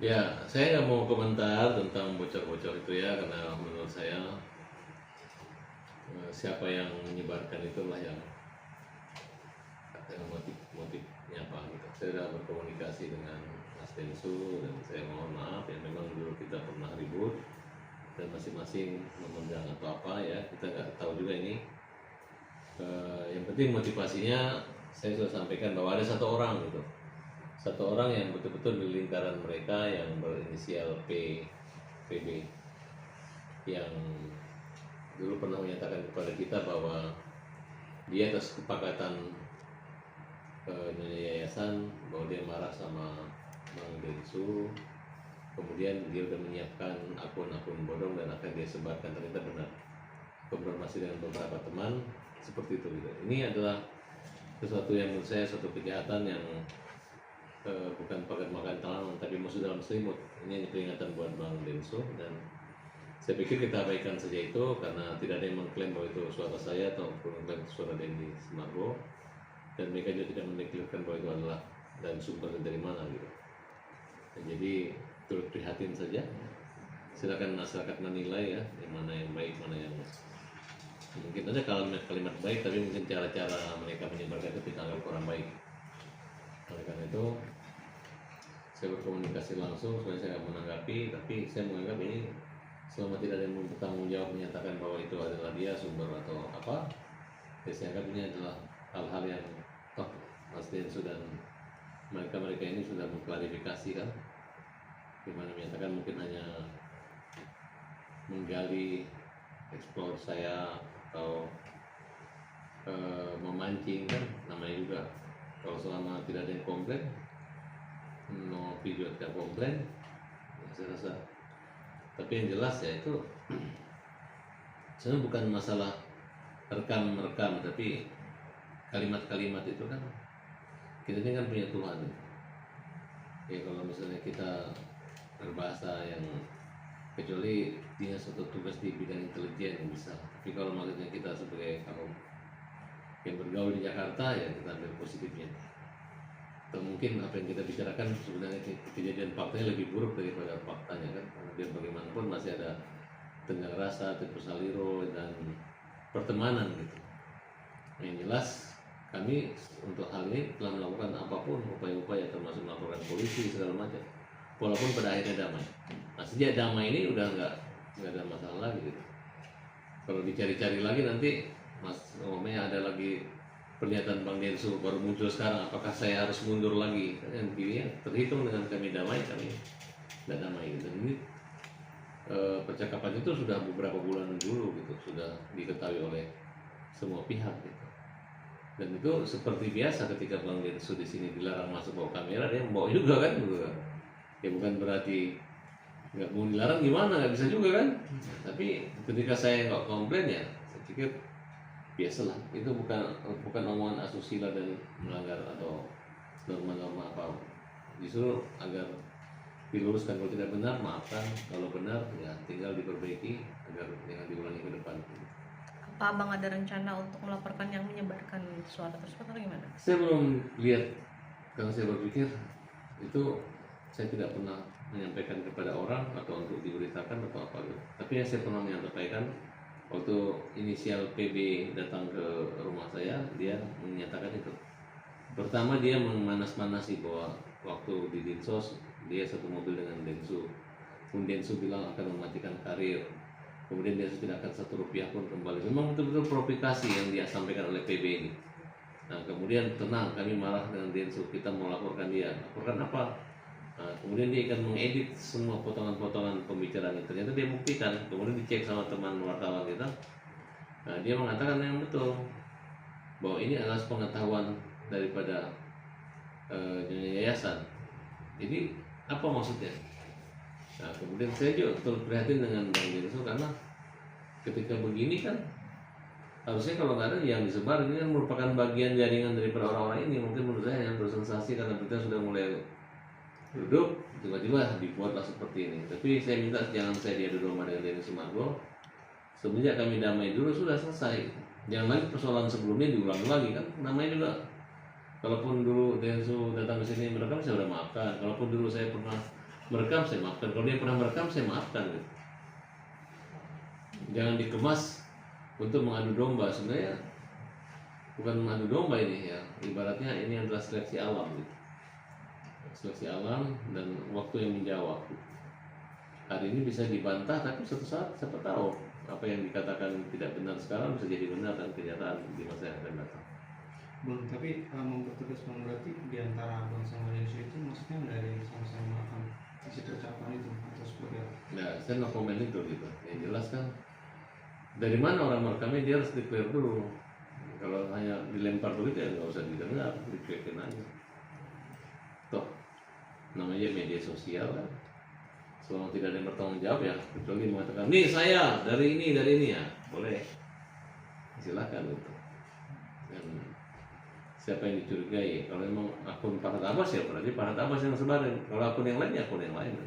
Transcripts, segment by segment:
Ya, saya nggak mau komentar tentang bocor-bocor itu ya, karena menurut saya siapa yang menyebarkan itulah yang motifnya apa gitu. Saya sudah berkomunikasi dengan Mas Densu dan saya mohon maaf ya, memang dulu kita pernah ribut dan masing-masing memegang atau apa ya, kita nggak tahu juga ini. Yang penting motivasinya saya sudah sampaikan bahwa ada satu orang yang betul-betul di lingkaran mereka yang berinisial PB, yang dulu pernah menyatakan kepada kita bahwa dia atas kesepakatan Nyonya Yayasan bahwa dia marah sama Bang Densu, kemudian dia sudah menyiapkan akun-akun bodong dan akan dia sebarkan, ternyata benar konfirmasi dengan beberapa teman seperti itu gitu. Ini adalah sesuatu yang menurut saya suatu kejahatan yang bukan pakai makan talam tapi musuh dalam selimut. Ini peringatan buat Bang Densu dan saya pikir kita abaikan saja itu karena tidak ada yang mengklaim bahwa itu suara saya atau mengklaim suara Denny Sumargo, dan mereka juga tidak mendeklarasikan bahwa itu adalah dan sumbernya dari mana gitu. Dan jadi turut prihatin saja. Silakan masyarakat menilai ya, yang mana yang baik, mana yang mungkin ada kalimat-kalimat baik tapi mungkin cara-cara mereka menyebarkan itu kita anggap kurang baik. Oleh karena itu saya berkomunikasi langsung supaya saya menanggapi, tapi saya menganggap ini selama tidak ada yang bertanggung jawab menyatakan bahwa itu adalah dia sumber atau apa, ya saya anggap ini adalah hal-hal yang Mas Densu dan mereka ini sudah mengklarifikasi kan, dimana menyatakan mungkin hanya menggali explore saya atau memancing kan, namanya juga kalau selama tidak ada yang komplain, no video tidak komplain ya saya rasa. Tapi yang jelas ya itu sebenarnya bukan masalah rekam tapi kalimat-kalimat itu kan kita ini kan punya Tuhan ya. Kalau misalnya kita berbahasa yang kecuali dia suatu tugas di bidang intelijen bisa, tapi kalau maksudnya kita sebagai kaum yang bergaul di Jakarta ya kita ambil positifnya, atau mungkin apa yang kita bicarakan sebenarnya kejadian faktanya lebih buruk daripada faktanya kan, karena biar bagaimanapun masih ada tenggang rasa, tipu saliro dan pertemanan gitu. Yang jelas kami untuk hal ini telah melakukan apapun upaya-upaya, termasuk melaporkan polisi segala macam, walaupun pada akhirnya damai. Nah sejak damai ini udah nggak ada masalah lagi gitu. Kalau dicari-cari lagi nanti mas ngomongnya ada lagi pernyataan Bang Densu baru muncul sekarang, apakah saya harus mundur lagi? Kan ya, terhitung dengan kami damai, kami tidak damai gitu. Dan ini percakapan itu sudah beberapa bulan dulu gitu, sudah diketahui oleh semua pihak gitu. Dan itu seperti biasa ketika Bang Densu di sini dilarang masuk bawa kamera, dia membawa juga kan gitu. Ya bukan berarti nggak mau dilarang gimana, nggak bisa juga kan. Tapi ketika saya nggak komplain ya saya pikir biasalah, itu bukan omongan asusila dan melanggar atau norma-norma apa, justru agar diluruskan. Kalau tidak benar maafkan, kalau benar ya tinggal diperbaiki agar jangan diulangi ke depan. Apa abang ada rencana untuk melaporkan yang menyebarkan suara tersebut atau gimana? Saya belum lihat, karena saya berpikir itu saya tidak pernah menyampaikan kepada orang atau untuk diberitakan atau apa gitu. Tapi yang saya pernah menyampaikan waktu inisial PB datang ke rumah saya, dia menyatakan itu. Pertama dia memanas-manasi bahwa waktu di Dinsos dia satu mobil dengan Densu. Kemudian Densu bilang akan mematikan karir. Kemudian dia tidak akan satu rupiah pun kembali. Memang betul-betul provokasi yang dia sampaikan oleh PB ini. Nah kemudian tenang, kami marah dengan Densu, kita mau laporkan dia. Laporkan apa? Nah, kemudian dia akan mengedit semua potongan-potongan pembicaraan itu. Ternyata dia buktikan, kemudian dicek sama teman wartawan kita. Nah, dia mengatakan yang betul bahwa ini adalah pengetahuan daripada yayasan. Jadi apa maksudnya? Nah, kemudian saya juga turut prihatin dengan Bang Densu karena ketika begini kan harusnya kalau nggak ada yang disebar, ini kan merupakan bagian jaringan daripada orang-orang ini. Mungkin menurut saya yang bersensasi karena berita sudah mulai duduk, tiba-tiba dibuatlah seperti ini. Tapi saya minta jangan saya diadu domba dengan Denny Sumargo. Semenjak kami damai dulu sudah selesai. Jangan lagi persoalan sebelumnya diulang lagi kan. Namanya juga, kalaupun dulu Densu datang ke sini merekam saya sudah maafkan. Kalaupun dulu saya pernah merekam saya maafkan, kalau dia pernah merekam saya maafkan gitu. Jangan dikemas untuk mengadu domba. Sebenarnya bukan mengadu domba ini ya, ibaratnya ini adalah seleksi alam gitu. Seleksi alam dan waktu yang menjawab gitu. Hari ini bisa dibantah, tapi suatu saat siapa tahu apa yang dikatakan tidak benar sekarang bisa jadi benar dan kenyataan di masa yang akan datang. Bang, tapi mempertegas Bang, berarti di antara Abang sama Densu itu maksudnya nggak ada yang sama-sama akan isi percakapan itu atau seperti apa? Nah, saya nggak komen itu gitu. Yang jelas kan dari mana orang merekamnya dia harus declare dulu. Kalau hanya dilempar begitu ya nggak usah didengar, dicuekin aja. Toh namanya media sosial kan. Selama tidak ada yang bertanggung jawab ya, kecuali mengatakan, nih saya dari ini ya, boleh. Silakan gitu. Dan siapa yang dicurigai? Kalau memang akun Farhad Abbas ya berarti Farhad Abbas yang sebarin. Kalau akun yang lain ya akun yang lain.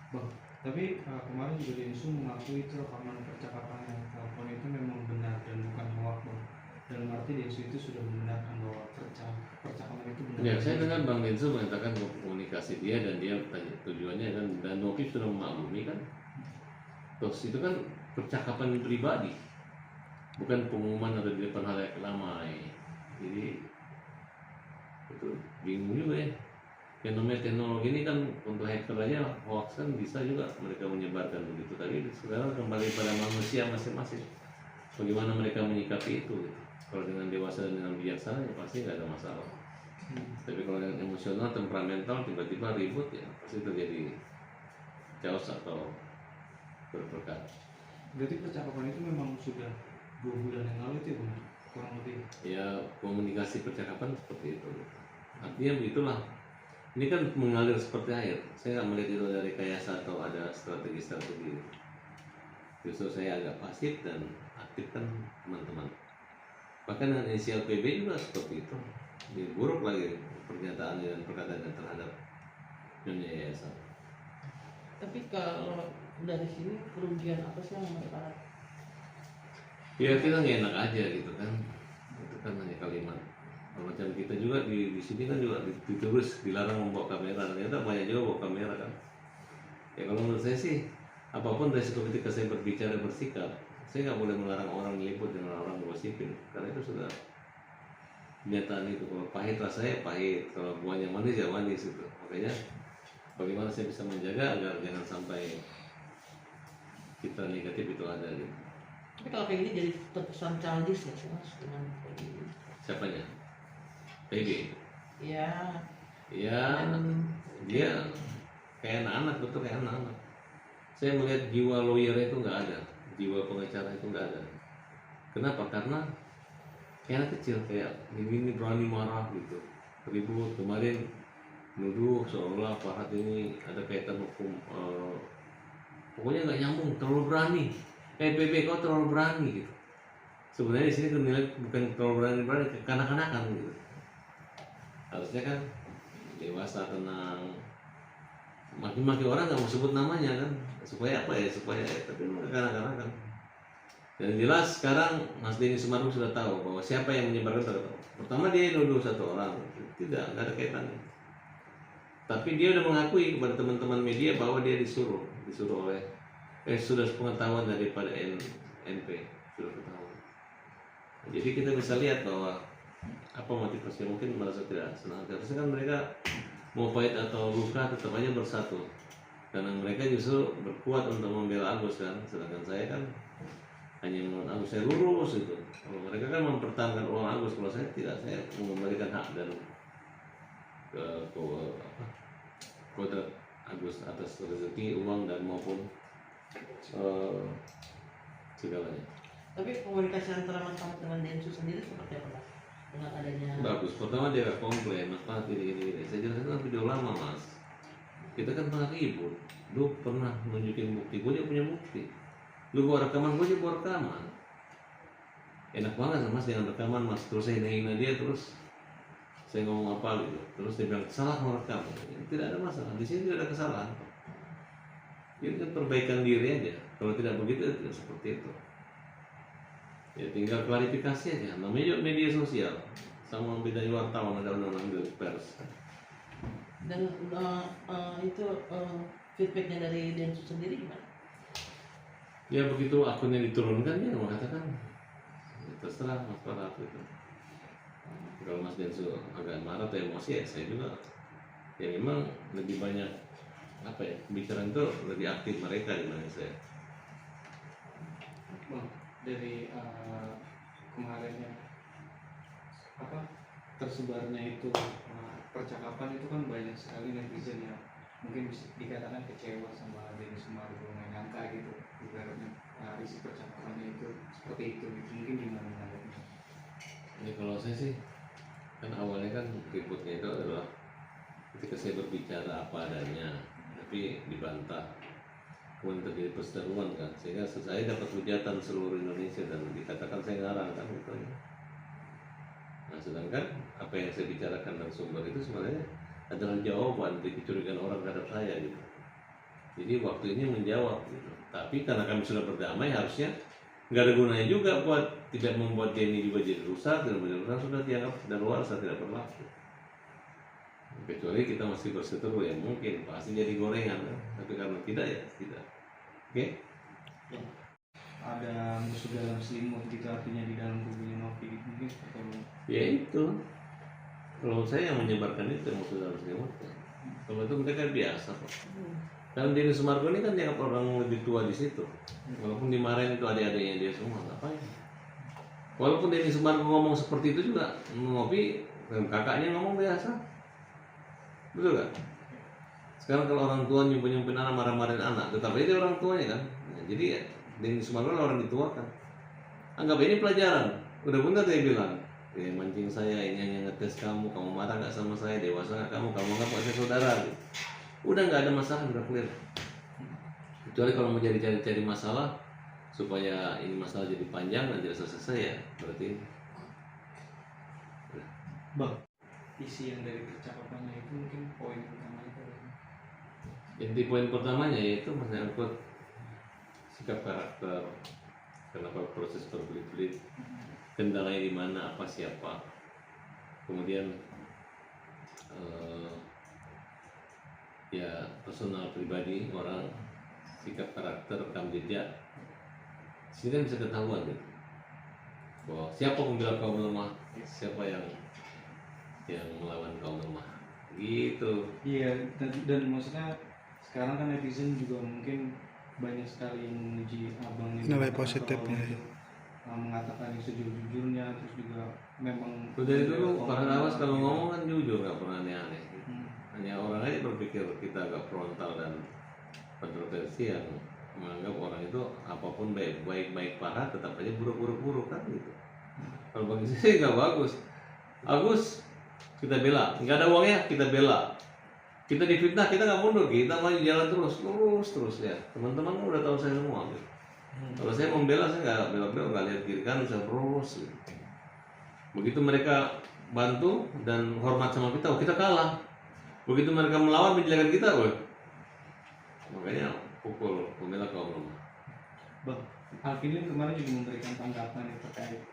Bang, tapi kemarin juga Densu mengakui itu rekaman percakapan yang telepon itu memang benar dan bukan hoax, Bang. Dan berarti Densu itu sudah membenarkan bahwa percakapan itu benar. Ya, saya dengar Bang Densu mengatakan komunikasi dia dan dia tanya tujuannya kan, dan Novi sudah memaklumi kan. Terus itu kan percakapan pribadi, bukan pengumuman atau di depan halayak ramai. Jadi itu bingung juga ya. Yang namanya teknologi ini kan untuk hacker aja hoax kan bisa juga mereka menyebarkan begitu. Tapi sekarang kembali pada manusia masing-masing. Bagaimana mereka menyikapi itu gitu. Kalau dengan dewasa dan dengan bijaksana ya pasti nggak ada masalah. Tapi kalau dengan emosional, temperamental, tiba-tiba ribut ya pasti terjadi chaos atau berperkara. Berarti percakapan itu memang sudah 2 bulan yang lalu itu ya, Bang? Kurang lebih. Ya komunikasi percakapan seperti itu. Artinya begitulah. Ini kan mengalir seperti air. Saya nggak melihat itu dari rekayasa atau ada strategi-strategi. Justru saya agak pasif dan aktif kan teman-teman. Bahkan dengan inisial PB juga seperti itu. Ini buruk lagi pernyataan dan perkataan terhadap Nyonya Yayasan. Tapi kalau dari sini kerugian apa sih yang mereka? Ya kita nggak enak aja gitu kan. Itu kan hanya kalimat. Macam kita juga di sini kan juga ditulis dilarang membawa kamera. Ternyata banyak juga bawa kamera kan. Ya kalau menurut saya sih apapun resiko ketika saya berbicara bersikap, saya nggak boleh melarang orang meliput dengan orang bawa sipil karena itu sudah kenyataan itu. Kalau pahit rasanya pahit, kalau buahnya manis ya manis itu. Makanya bagaimana saya bisa menjaga agar jangan sampai kita negatif itu ada gitu. Tapi kalau kayak gini jadi terkesan childish ya sih Mas dengan kayak gini. Siapanya? PB. Ya. Ya dia kayak anak-anak, betul kayak anak-anak. Saya melihat jiwa lawyer itu nggak ada, jiwa pengacara itu nggak ada. Kenapa? Karena kayak anak kecil, kayak ini berani marah gitu, ribut. Kemarin nuduh seolah Farhad ini ada kaitan hukum, pokoknya nggak nyambung, terlalu berani. PB kau terlalu berani gitu. Sebenarnya di sini nilai bukan terlalu berani, kekanak-kanakan gitu. Harusnya kan dewasa, tenang. Maki-maki orang nggak mau sebut namanya kan, supaya apa ya, tapi kekanak-kanakan. Dan jelas sekarang Mas Denny Sumargo sudah tahu bahwa siapa yang menyebarkan tertahu. Pertama dia nuduh satu orang, tidak ada kaitannya. Tapi dia sudah mengakui kepada teman-teman media bahwa dia disuruh oleh sudah pengetahuan daripada NP sudah ketahuan. Jadi kita bisa lihat bahwa apa motivasi, mungkin merasa tidak senang. Harusnya kan mereka mau pahit atau luka tetap aja bersatu. Karena mereka justru berkuat untuk membela Agus kan, sedangkan saya kan hanya melawan Agus, saya lurus itu. Kalau mereka kan mempertahankan uang Agus, kalau saya tidak, saya mengembalikan hak dan kodrat Agus atas rezeki, uang dan maupun segalanya. Tapi komunikasi antara Mas Farhad dengan Densu sendiri seperti apa Mas? Dengan adanya Bagus. Pertama dia komplain, Mas Farhad ini. Saya jelaskan kan video lama Mas. Kita kan pernah ribut. Lu pernah nunjukin bukti, gue juga punya bukti. Lu bawa rekaman, gue juga bawa rekaman. Enak banget Mas dengan rekaman Mas. Terus saya hina dia, terus saya ngomong apa gitu. Terus dia bilang salah merekam. Tidak ada masalah. Di sini tidak ada kesalahan. Ini kan perbaikan diri aja. Kalau tidak begitu, tidak seperti itu. Ya tinggal klarifikasi aja. Namanya juga media sosial. Sama bedanya wartawan, ada undang-undang pers. Dan itu feedbacknya dari Densus sendiri gimana? Ya begitu akunnya diturunkan dia mengatakan ya, terserah Mas Farhat itu. Kalau Mas Densu agak marah atau emosi ya saya juga ya memang lebih banyak apa ya pembicaraan itu lebih aktif mereka dibanding saya. Bang, dari kemarinnya apa tersebarnya itu percakapan itu kan banyak sekali netizen yang mungkin bisa dikatakan kecewa sama Denny Sumargo, nggak nyangka gitu ibaratnya isi percakapannya itu seperti itu gitu. Mungkin gimana menanggapinya? Ini kalau saya sih kan awalnya kan ributnya itu adalah ketika saya berbicara apa adanya tapi dibantah kemudian terjadi perseteruan kan sehingga saya dapat hujatan seluruh Indonesia dan dikatakan saya ngarang kan gitu ya. Nah sedangkan apa yang saya bicarakan dan sumber itu sebenarnya adalah jawaban dari kecurigaan orang terhadap saya gitu. Jadi waktu ini menjawab gitu. Tapi karena kami sudah berdamai harusnya nggak ada gunanya juga buat tidak membuat Denny juga jadi rusak dan menjadi rusak sudah dianggap daluarsa tidak berlaku. Kecuali kita masih berseteru ya mungkin pasti jadi gorengan kan? Tapi karena tidak ya tidak. Oke? Ada musuh dalam selimut gitu artinya di dalam tubuhnya Novi gitu mungkin seperti itu. Ya itu. Kalau saya yang menyebarkan itu musuh dalam selimut. Kalau itu mereka biasa kok. Dan Denny Sumargo ini kan dianggap orang lebih tua di situ. Walaupun dimarahin itu adik-adiknya dia semua ngapain? Walaupun Denny Sumargo ngomong seperti itu juga ngopi dan kakaknya ngomong biasa. Betul kan? Sekarang kalau orang tua nyumpin anak marah-marahin anak, tetap aja dia orang tuanya kan. Nah, jadi ya, Denny Sumargo orang dituakan. Anggap ini pelajaran. Udah benar dia bilang, ya mancing saya ini hanya ngetes kamu marah nggak sama saya, dewasa nggak kamu anggap saya saudara. Gitu. Udah nggak ada masalah, udah clear. Kecuali kalau mau cari masalah supaya ini masalah jadi panjang dan tidak selesai ya berarti. Bang, isi yang dari percakapannya itu mungkin poin utama itu. Jadi poin pertamanya yaitu menyangkut sikap karakter, kenapa proses berbelit-belit, kendalanya di mana, apa siapa, kemudian ya personal pribadi orang, sikap karakter, rekam jejak, sini kan bisa ketahuan gitu, bahwa siapa pembela kaum lemah, siapa yang melawan kaum lemah, gitu. Iya, dan maksudnya sekarang kan netizen juga mungkin banyak sekali yang memuji abang ini nilai positifnya itu, mengatakan yang sejujur-jujurnya, terus juga memang Udah dulu para awas kalau ngomong kan jujur nggak pernah aneh-aneh. Hmm. Hanya orang aja berpikir kita agak frontal dan kontroversi yang menganggap orang itu apapun baik parah tetap aja buruk kan gitu. Kalau bagi saya nggak bagus. Agus kita bela, nggak ada uangnya kita bela. Kita difitnah kita nggak mundur, kita maju jalan terus ya. Teman-teman udah tahu saya semua. Gitu. Kalau saya membela saya nggak bela-bela, nggak lihat kiri kan saya terus. Gitu. Begitu mereka bantu dan hormat sama kita, kita kalah. Begitu mereka melawan menjelekan kita, makanya pukul pembela kaum lemah. Bang, Alvin kemarin juga memberikan tanggapan yang terkait